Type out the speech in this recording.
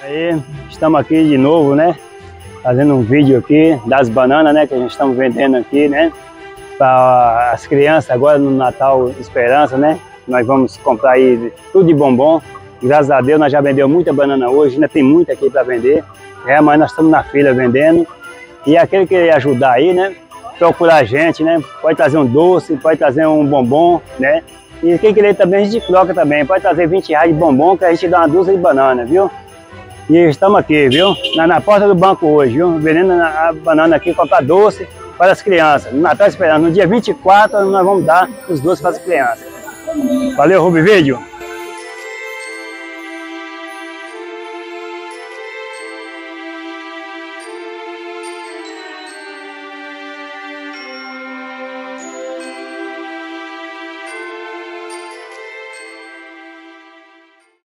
Aí, estamos aqui de novo, né? Fazendo um vídeo aqui das bananas, né? Que a gente estamos vendendo aqui, né? Para as crianças agora no Natal Esperança, né? Nós vamos comprar aí tudo de bombom. Graças a Deus nós já vendemos muita banana hoje, ainda tem muita aqui para vender. Mas nós estamos na fila vendendo. E aquele que ajudar aí, né? Procurar a gente, né? Pode trazer um doce, pode trazer um bombom, né? E quem querer também a gente troca também. Pode trazer 20 reais de bombom que a gente dá uma dúzia de banana, viu? E estamos aqui, viu? Na porta do banco hoje, viu? Vendendo a banana aqui, comprar doce para as crianças. No Natal Esperança, no dia 24 nós vamos dar os doces para as crianças. Valeu, Rubi Vídeo!